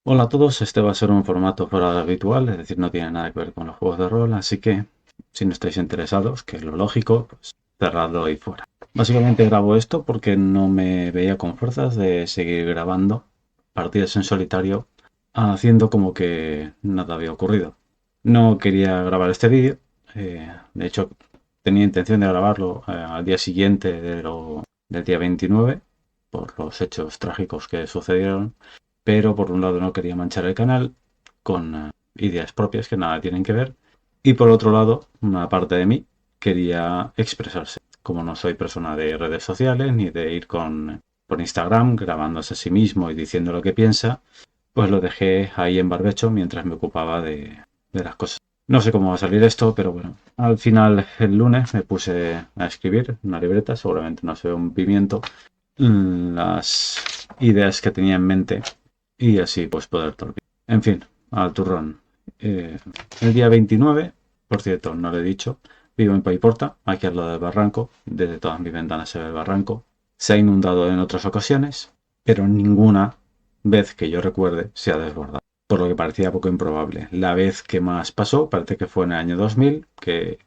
Hola a todos, este va a ser un formato fuera de lo habitual, es decir, no tiene nada que ver con los juegos de rol, así que si no estáis interesados, que es lo lógico, pues cerradlo y fuera. Básicamente grabo esto porque no me veía con fuerzas de seguir grabando partidas en solitario haciendo como que nada había ocurrido. No quería grabar este vídeo, de hecho tenía intención de grabarlo al día siguiente del día 29 por los hechos trágicos que sucedieron, pero por un lado no quería manchar el canal con ideas propias que nada tienen que ver, y por otro lado una parte de mí quería expresarse. Como no soy persona de redes sociales ni de ir por Instagram grabándose a sí mismo y diciendo lo que piensa, pues lo dejé ahí en barbecho mientras me ocupaba de las cosas. No sé cómo va a salir esto, pero bueno, al final el lunes me puse a escribir en una libreta, seguramente no sé un pimiento, las ideas que tenía en mente y así pues poder dormir. En fin, al turrón. Eh, el día 29, por cierto, no lo he dicho, vivo en Paiporta, aquí al lado del barranco. Desde todas mis ventanas se ve el barranco. Se ha inundado en otras ocasiones, pero ninguna vez que yo recuerde se ha desbordado, por lo que parecía poco improbable. La vez que más pasó parece que fue en el año 2000, que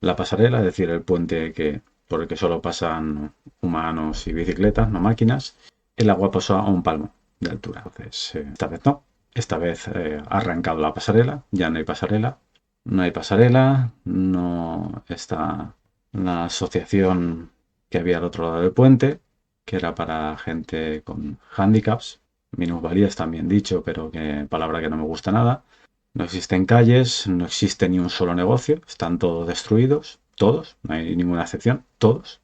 la pasarela, es decir, el puente por el que solo pasan humanos y bicicletas, no máquinas, el agua pasó a un palmo de altura. Entonces, esta vez no. Esta vez ha arrancado la pasarela, ya no hay pasarela. No hay pasarela, no está la asociación que había al otro lado del puente, que era para gente con handicaps, minusvalías también dicho, pero que palabra que no me gusta nada. No existen calles, no existe ni un solo negocio, están todos destruidos, todos, no hay ninguna excepción, todos.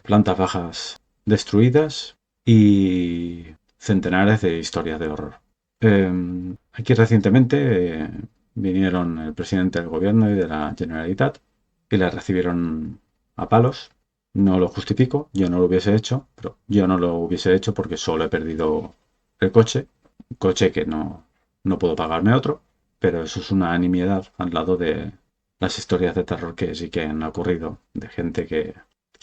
Plantas bajas destruidas y centenares de historias de horror. Aquí recientemente vinieron el presidente del gobierno y de la Generalitat y le recibieron a palos. No lo justifico, yo no lo hubiese hecho, pero yo no lo hubiese hecho porque solo he perdido el coche, un coche que no puedo pagarme otro, pero eso es una nimiedad al lado de las historias de terror que sí que han ocurrido, de gente que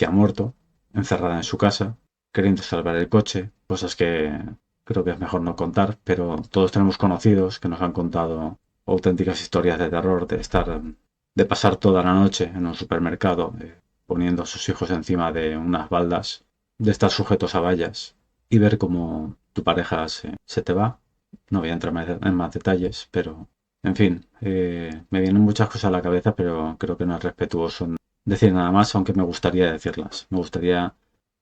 ha muerto encerrada en su casa, queriendo salvar el coche, cosas que creo que es mejor no contar, pero todos tenemos conocidos que nos han contado auténticas historias de terror, de pasar toda la noche en un supermercado, poniendo a sus hijos encima de unas baldas, de estar sujetos a vallas y ver cómo tu pareja se te va. No voy a entrar en más detalles, pero en fin, me vienen muchas cosas a la cabeza, pero creo que no es respetuoso decir nada más, aunque me gustaría decirlas. Me gustaría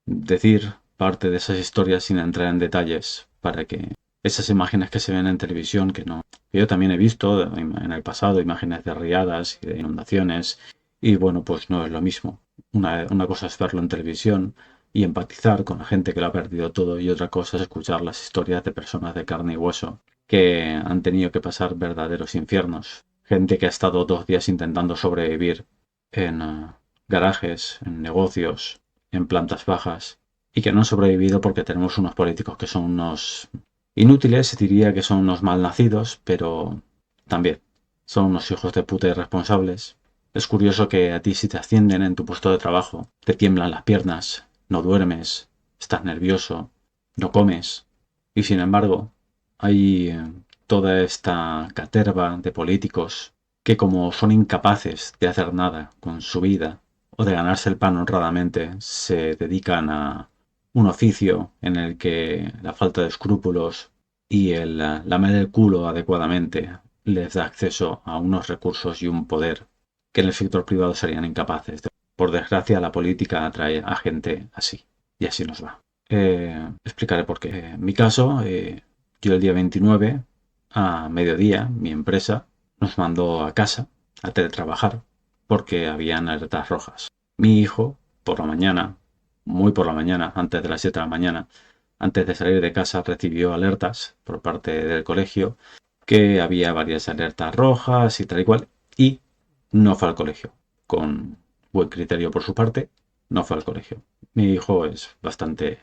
decir parte de esas historias sin entrar en detalles para que esas imágenes que se ven en televisión, que yo también he visto en el pasado, imágenes de riadas y de inundaciones, y bueno, pues no es lo mismo. Una cosa es verlo en televisión y empatizar con la gente que lo ha perdido todo, y otra cosa es escuchar las historias de personas de carne y hueso que han tenido que pasar verdaderos infiernos. Gente que ha estado 2 días intentando sobrevivir en garajes, en negocios, en plantas bajas, y que no han sobrevivido porque tenemos unos políticos que son unos inútiles, diría que son unos malnacidos, pero también son unos hijos de puta irresponsables. Es curioso que a ti, si te ascienden en tu puesto de trabajo, te tiemblan las piernas, no duermes, estás nervioso, no comes, y sin embargo hay toda esta caterva de políticos que, como son incapaces de hacer nada con su vida o de ganarse el pan honradamente, se dedican a un oficio en el que la falta de escrúpulos y el lamer el culo adecuadamente les da acceso a unos recursos y un poder que en el sector privado serían incapaces. Por desgracia, la política atrae a gente así, y así nos va. Explicaré por qué. En mi caso, yo el día 29 a mediodía, mi empresa nos mandó a casa a teletrabajar porque habían alertas rojas. Mi hijo, por la mañana, muy por la mañana, antes de las 7 de la mañana, antes de salir de casa, recibió alertas por parte del colegio que había varias alertas rojas y tal y cual, y no fue al colegio. Con buen criterio por su parte, no fue al colegio. Mi hijo es bastante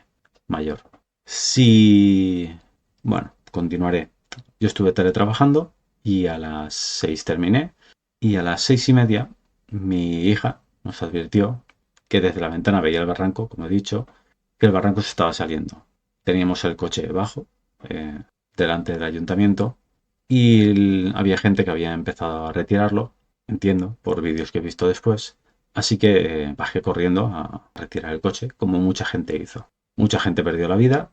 mayor. Sí, bueno, continuaré. Yo estuve teletrabajando y a las 6 terminé, y a las 6:30 mi hija nos advirtió que desde la ventana veía el barranco, como he dicho, que el barranco se estaba saliendo. Teníamos el coche bajo, delante del ayuntamiento y había gente que había empezado a retirarlo, entiendo, por vídeos que he visto después. Así que bajé corriendo a retirar el coche, como mucha gente hizo. Mucha gente perdió la vida,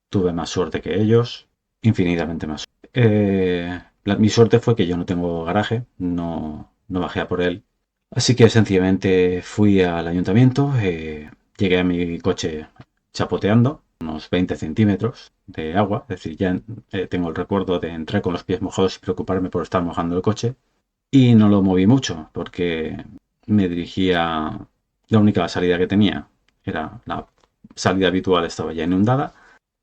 tuve más suerte que ellos, infinitamente más. Mi suerte fue que yo no tengo garaje, no bajé a por él. Así que sencillamente fui al ayuntamiento, llegué a mi coche chapoteando, unos 20 centímetros de agua, es decir, ya tengo el recuerdo de entrar con los pies mojados y preocuparme por estar mojando el coche. Y no lo moví mucho porque me dirigía, la única salida que tenía era la salida habitual, estaba ya inundada.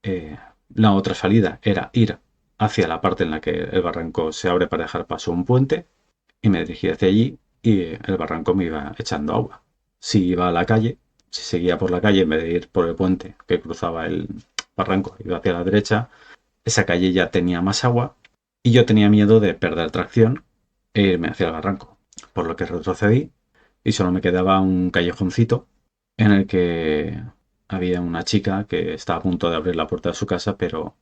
Eh, la otra salida era ir hacia la parte en la que el barranco se abre para dejar paso a un puente y me dirigí hacia allí y el barranco me iba echando agua. Si iba a la calle, si seguía por la calle en vez de ir por el puente que cruzaba el barranco, iba hacia la derecha, esa calle ya tenía más agua y yo tenía miedo de perder tracción e irme hacia el barranco, por lo que retrocedí y solo me quedaba un callejoncito en el que había una chica que estaba a punto de abrir la puerta de su casa, pero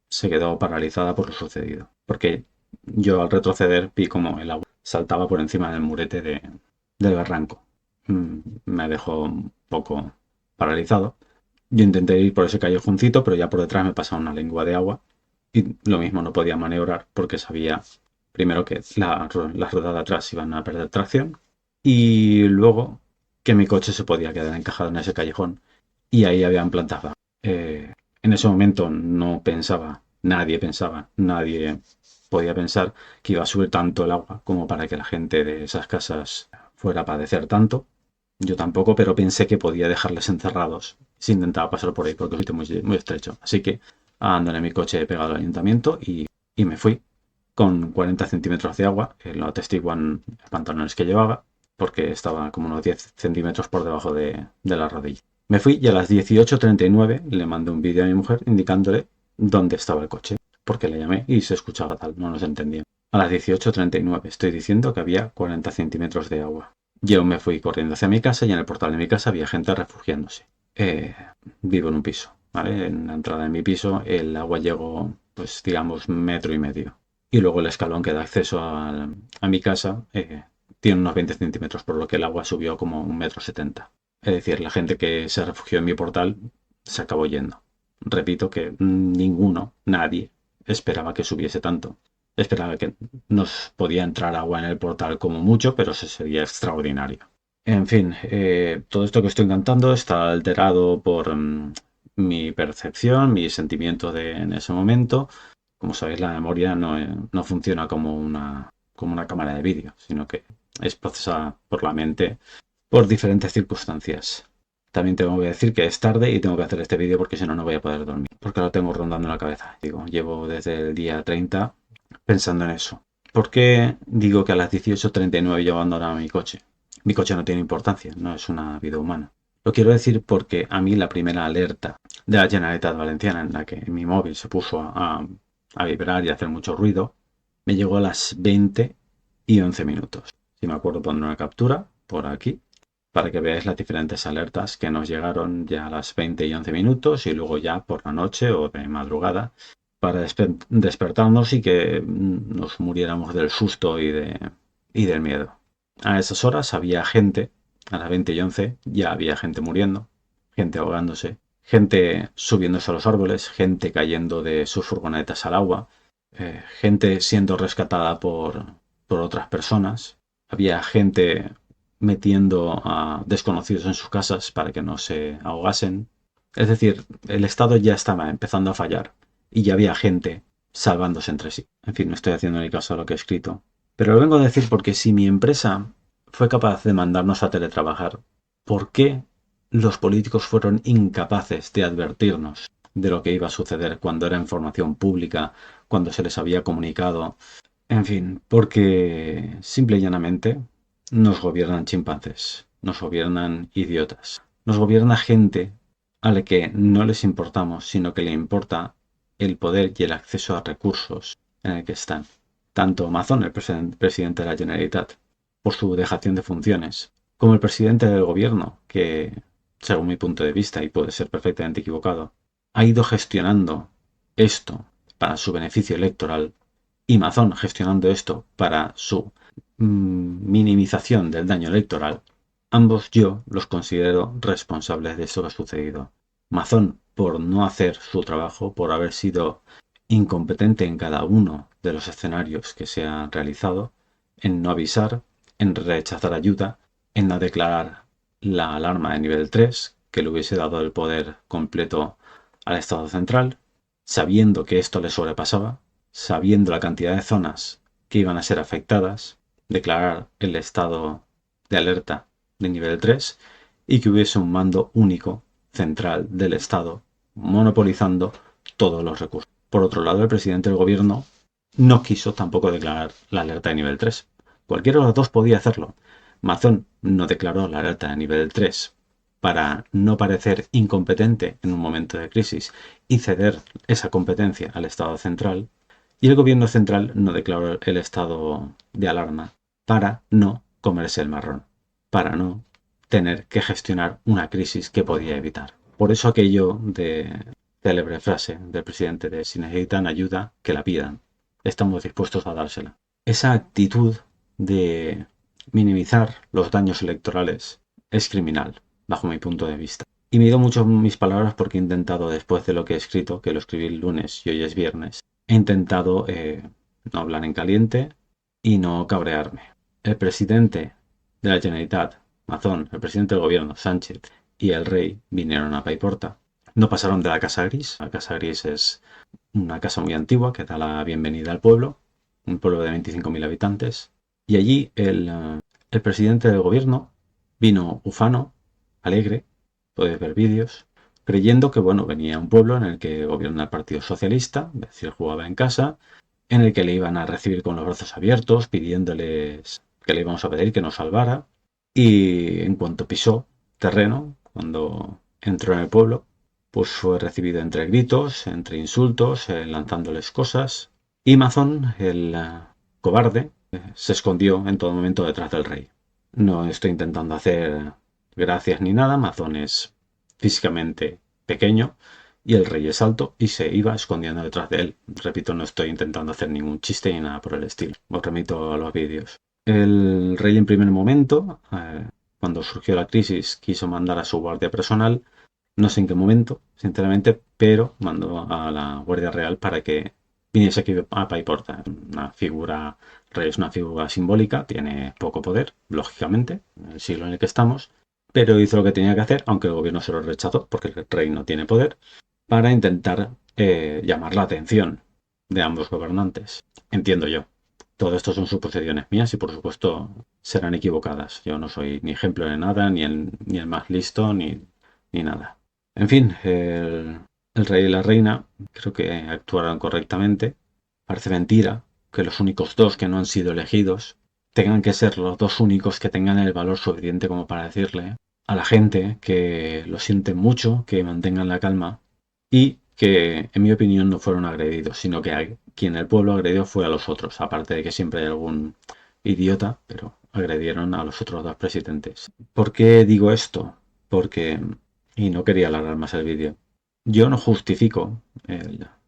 se quedó paralizada por lo sucedido, porque yo al retroceder vi como el agua saltaba por encima del murete del barranco. Me dejó un poco paralizado. Yo intenté ir por ese callejoncito, pero ya por detrás me pasaba una lengua de agua y lo mismo no podía maniobrar porque sabía primero que las ruedas de atrás iban a perder tracción y luego que mi coche se podía quedar encajado en ese callejón y ahí habían plantado. En ese momento no pensaba, nadie podía pensar que iba a subir tanto el agua como para que la gente de esas casas fuera a padecer tanto. Yo tampoco, pero pensé que podía dejarles encerrados si intentaba pasar por ahí porque es un sitio muy estrecho. Así que abandoné mi coche pegado al ayuntamiento y me fui con 40 centímetros de agua, que lo atestiguan los pantalones que llevaba, porque estaba como unos 10 centímetros por debajo de la rodilla. Me fui y a las 18:39 le mandé un vídeo a mi mujer indicándole dónde estaba el coche, porque le llamé y se escuchaba tal, no nos entendía. A las 18:39 estoy diciendo que había 40 centímetros de agua. Yo me fui corriendo hacia mi casa y en el portal de mi casa había gente refugiándose. Vivo en un piso, ¿vale? En la entrada de mi piso el agua llegó, pues digamos, metro y medio. Y luego el escalón que da acceso a mi casa tiene unos 20 centímetros, por lo que el agua subió como 1,70 m. Es decir, la gente que se refugió en mi portal se acabó yendo. Repito que nadie esperaba que subiese tanto. Esperaba que nos podía entrar agua en el portal como mucho, pero eso sería extraordinario. En fin, todo esto que estoy cantando está alterado por mi percepción, mi sentimiento en ese momento. Como sabéis, la memoria no funciona como una cámara de vídeo, sino que es procesada por la mente por diferentes circunstancias. También tengo que decir que es tarde y tengo que hacer este vídeo porque si no, no voy a poder dormir. Porque lo tengo rondando en la cabeza. Digo, llevo desde el día 30 pensando en eso. ¿Por qué digo que a las 18:39 yo abandonaba mi coche? Mi coche no tiene importancia, no es una vida humana. Lo quiero decir porque a mí la primera alerta de la Generalitat Valenciana en la que mi móvil se puso a vibrar y a hacer mucho ruido, me llegó a las 20:11. Si me acuerdo pondré una captura por aquí para que veáis las diferentes alertas que nos llegaron ya a las 20:11 y luego ya por la noche o de madrugada para despertarnos y que nos muriéramos del susto y del miedo. A esas horas había gente, a las 20:11 ya había gente muriendo, gente ahogándose, gente subiéndose a los árboles, gente cayendo de sus furgonetas al agua, gente siendo rescatada por otras personas. Había gente metiendo a desconocidos en sus casas para que no se ahogasen. Es decir, el Estado ya estaba empezando a fallar y ya había gente salvándose entre sí. En fin, no estoy haciendo ni caso a lo que he escrito. Pero lo vengo a decir porque si mi empresa fue capaz de mandarnos a teletrabajar, ¿por qué los políticos fueron incapaces de advertirnos de lo que iba a suceder cuando era información pública, cuando se les había comunicado? En fin, porque simple y llanamente nos gobiernan chimpancés, nos gobiernan idiotas, nos gobierna gente a la que no les importamos, sino que le importa el poder y el acceso a recursos en el que están. Tanto Amazon, el presidente de la Generalitat, por su dejación de funciones, como el presidente del gobierno, que, según mi punto de vista, y puede ser perfectamente equivocado, ha ido gestionando esto para su beneficio electoral y Mazón gestionando esto para su minimización del daño electoral, ambos yo los considero responsables de esto que ha sucedido. Mazón por no hacer su trabajo, por haber sido incompetente en cada uno de los escenarios que se han realizado, en no avisar, en rechazar ayuda, en no declarar la alarma de nivel 3, que le hubiese dado el poder completo al Estado central, sabiendo que esto le sobrepasaba, sabiendo la cantidad de zonas que iban a ser afectadas, declarar el estado de alerta de nivel 3 y que hubiese un mando único central del Estado monopolizando todos los recursos. Por otro lado, el presidente del gobierno no quiso tampoco declarar la alerta de nivel 3. Cualquiera de los dos podía hacerlo. Mazón no declaró la alerta de nivel 3 para no parecer incompetente en un momento de crisis y ceder esa competencia al Estado central, y el gobierno central no declaró el estado de alarma para no comerse el marrón, para no tener que gestionar una crisis que podía evitar. Por eso aquello de célebre frase del presidente de si necesitan ayuda, que la pidan. Estamos dispuestos a dársela. Esa actitud de minimizar los daños electorales es criminal, bajo mi punto de vista. Y mido mucho mis palabras porque he intentado, después de lo que he escrito, que lo escribí el lunes y hoy es viernes, he intentado no hablar en caliente y no cabrearme. El presidente de la Generalitat, Mazón, el presidente del gobierno, Sánchez, y el rey vinieron a Paiporta. No pasaron de la Casa Gris. La Casa Gris es una casa muy antigua que da la bienvenida al pueblo, un pueblo de 25.000 habitantes. Y allí el presidente del gobierno vino ufano, alegre, podéis ver vídeos, creyendo que bueno, venía un pueblo en el que gobierna el Partido Socialista, es decir, jugaba en casa, en el que le iban a recibir con los brazos abiertos, pidiéndoles que le íbamos a pedir que nos salvara. Y en cuanto pisó terreno, cuando entró en el pueblo, pues fue recibido entre gritos, entre insultos, lanzándoles cosas. Y Mazón, el cobarde, se escondió en todo momento detrás del rey. No estoy intentando hacer gracias ni nada. Mazón es físicamente pequeño y el rey es alto y se iba escondiendo detrás de él. Repito, no estoy intentando hacer ningún chiste ni nada por el estilo. Os remito a los vídeos. El rey en primer momento, cuando surgió la crisis, quiso mandar a su guardia personal. No sé en qué momento, sinceramente, pero mandó a la Guardia Real para que viniese aquí a Paiporta. Una figura, rey es una figura simbólica, tiene poco poder, lógicamente, en el siglo en el que estamos, pero hizo lo que tenía que hacer, aunque el gobierno se lo rechazó, porque el rey no tiene poder, para intentar llamar la atención de ambos gobernantes. Entiendo yo. Todo esto son suposiciones mías y por supuesto serán equivocadas. Yo no soy ni ejemplo de nada, ni el más listo, ni nada. En fin, el rey y la reina creo que actuaron correctamente. Parece mentira que los únicos dos que no han sido elegidos tengan que ser los dos únicos que tengan el valor suficiente como para decirle a la gente que lo sienten mucho, que mantengan la calma y que, en mi opinión, no fueron agredidos, sino que a quien el pueblo agredió fue a los otros, aparte de que siempre hay algún idiota, pero agredieron a los otros dos presidentes. ¿Por qué digo esto? Porque, y no quería alargar más el vídeo, yo no justifico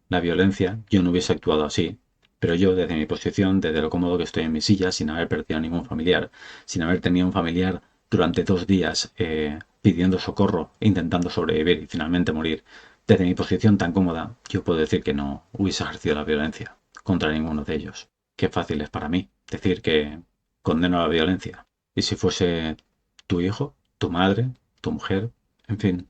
la violencia, yo no hubiese actuado así, pero yo desde mi posición, desde lo cómodo que estoy en mi silla, sin haber perdido a ningún familiar, sin haber tenido un familiar durante 2 días pidiendo socorro, intentando sobrevivir y finalmente morir, desde mi posición tan cómoda, yo puedo decir que no hubiese ejercido la violencia contra ninguno de ellos. Qué fácil es para mí decir que condeno la violencia. ¿Y si fuese tu hijo, tu madre, tu mujer? En fin,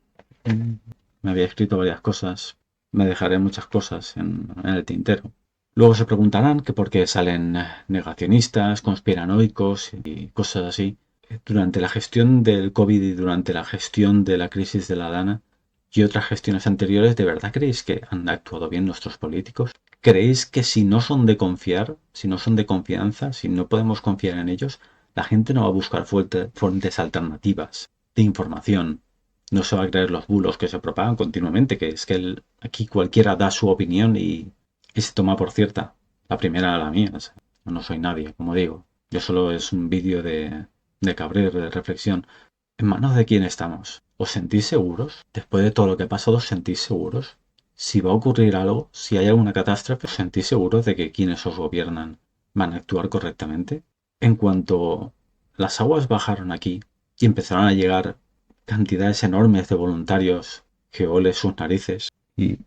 me había escrito varias cosas, me dejaré muchas cosas en el tintero. Luego se preguntarán que por qué salen negacionistas, conspiranoicos y cosas así. Durante la gestión del COVID y durante la gestión de la crisis de la Dana y otras gestiones anteriores, ¿de verdad creéis que han actuado bien nuestros políticos? ¿Creéis que si no son de confiar, si no son de confianza, si no podemos confiar en ellos, la gente no va a buscar fuentes alternativas de información? No se va a creer los bulos que se propagan continuamente, que es que aquí cualquiera da su opinión y se toma por cierta. La primera a la mía. O sea, no soy nadie, como digo. Yo solo es un vídeo de cabreo, de reflexión. ¿En manos de quién estamos? ¿Os sentís seguros? Después de todo lo que ha pasado, ¿os sentís seguros? Si va a ocurrir algo, si hay alguna catástrofe, ¿os sentís seguros de que quienes os gobiernan van a actuar correctamente? En cuanto las aguas bajaron aquí y empezaron a llegar cantidades enormes de voluntarios que ole sus narices y,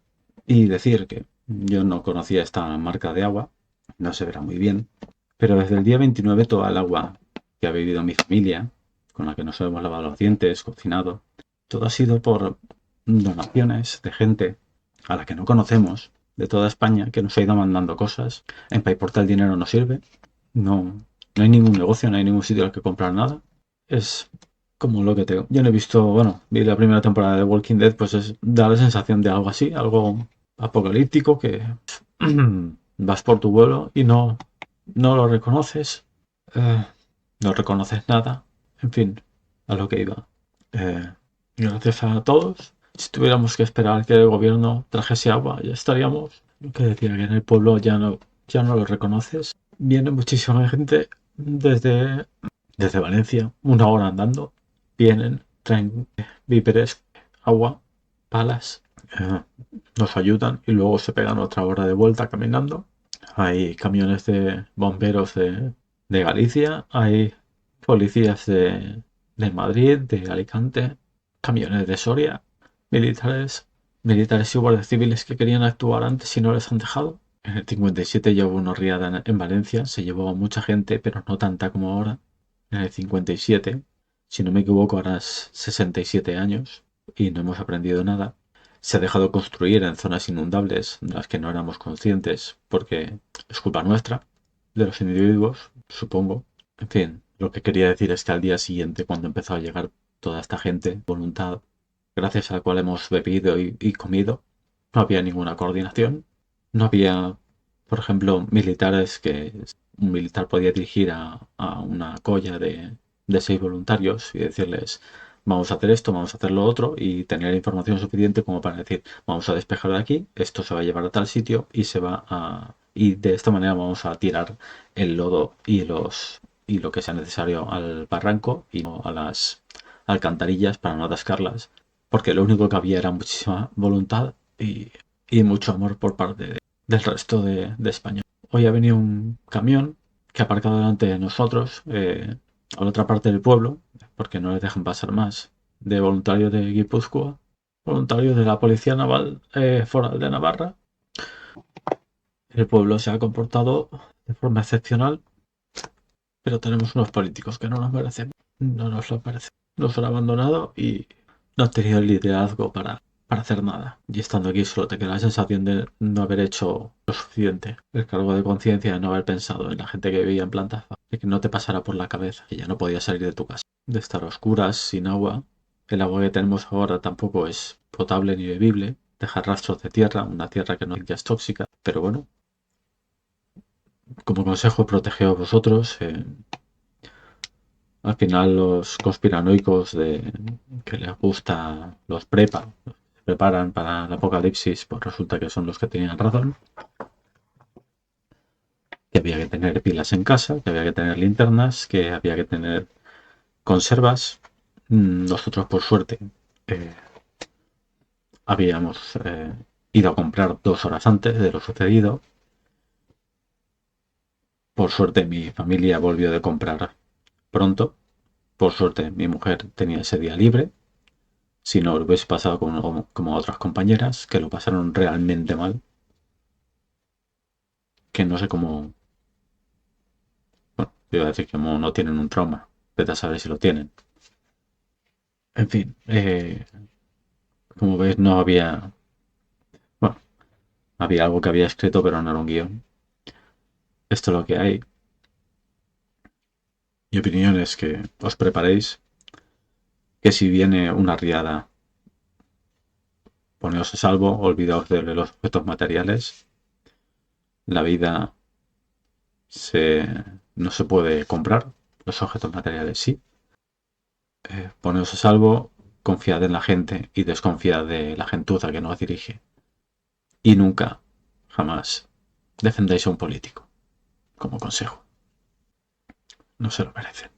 y decir que yo no conocía esta marca de agua, no se verá muy bien, pero desde el día 29 toda el agua que ha bebido mi familia, con la que nos hemos lavado los dientes, cocinado, todo ha sido por donaciones de gente a la que no conocemos, de toda España, que nos ha ido mandando cosas. En PayPortal el dinero no sirve, no, no hay ningún negocio, no hay ningún sitio al que comprar nada. Es como lo que tengo. Yo no he visto, bueno, vi la primera temporada de Walking Dead, pues da la sensación de algo así, algo apocalíptico, que vas por tu vuelo y no lo reconoces, eh, no reconoces nada, en fin, a lo que iba. Eh, Gracias a todos. Si tuviéramos que esperar que el gobierno trajese agua, ya estaríamos. Lo que decía que en el pueblo ya no lo reconoces. Viene muchísima gente desde Valencia, 1 hora andando. Vienen, traen víveres, agua, palas, eh, nos ayudan y luego se pegan otra hora de vuelta caminando. Hay camiones de bomberos de Galicia, hay policías de Madrid, de Alicante, camiones de Soria, militares y guardias civiles que querían actuar antes y no les han dejado. En el 57 ya hubo una riada en Valencia, se llevó a mucha gente, pero no tanta como ahora. En el 57, si no me equivoco, ahora es 67 años y no hemos aprendido nada. Se ha dejado construir en zonas inundables de las que no éramos conscientes porque es culpa nuestra, de los individuos, supongo. En fin, lo que quería decir es que al día siguiente, cuando empezó a llegar toda esta gente, voluntad, gracias a la cual hemos bebido y comido, no había ninguna coordinación. No había, por ejemplo, militares que un militar podía dirigir a una colla de 6 voluntarios y decirles, vamos a hacer esto, vamos a hacer lo otro y tener información suficiente como para decir, vamos a despejar de aquí, esto se va a llevar a tal sitio y se va a... Y de esta manera vamos a tirar el lodo y lo que sea necesario al barranco y no a las alcantarillas para no atascarlas, porque lo único que había era muchísima voluntad y mucho amor por parte del resto de España. Hoy ha venido un camión que ha aparcado delante de nosotros, a la otra parte del pueblo, porque no les dejan pasar más, de voluntarios de Guipúzcoa, voluntarios de la Policía Naval Foral de Navarra. El pueblo se ha comportado de forma excepcional, pero tenemos unos políticos que no nos merecen, no nos lo merecen. Nos han abandonado y no han tenido el liderazgo para hacer nada. Y estando aquí solo te queda la sensación de no haber hecho lo suficiente. El cargo de conciencia de no haber pensado en la gente que vivía en plantas, de que no te pasara por la cabeza, que ya no podías salir de tu casa, de estar a oscuras, sin agua. El agua que tenemos ahora tampoco es potable ni bebible. Deja rastros de tierra, una tierra que no ya es tóxica. Pero bueno, como consejo, protegeos a vosotros. Al final los conspiranoicos que les gusta los se preparan para el apocalipsis, pues resulta que son los que tenían razón, que había que tener pilas en casa, que había que tener linternas, que había que tener conservas. Nosotros, por suerte, eh, habíamos ido a comprar 2 horas antes de lo sucedido. Por suerte, mi familia volvió de comprar pronto. Por suerte, mi mujer tenía ese día libre. Si no, lo hubiese pasado como a otras compañeras que lo pasaron realmente mal, que no sé cómo, bueno, iba a decir que no tienen un trauma, vete a saber si lo tienen. En fin, como veis no había, bueno, había algo que había escrito pero no era un guión. Esto es lo que hay. Mi opinión es que os preparéis, que si viene una riada, poneos a salvo, olvidaos de los objetos materiales. La vida se, no se puede comprar, los objetos materiales sí. Poneos a salvo, confiad en la gente y desconfiad de la gentuza que nos dirige. Y nunca, jamás, defendáis a un político, como consejo. No se lo merecen.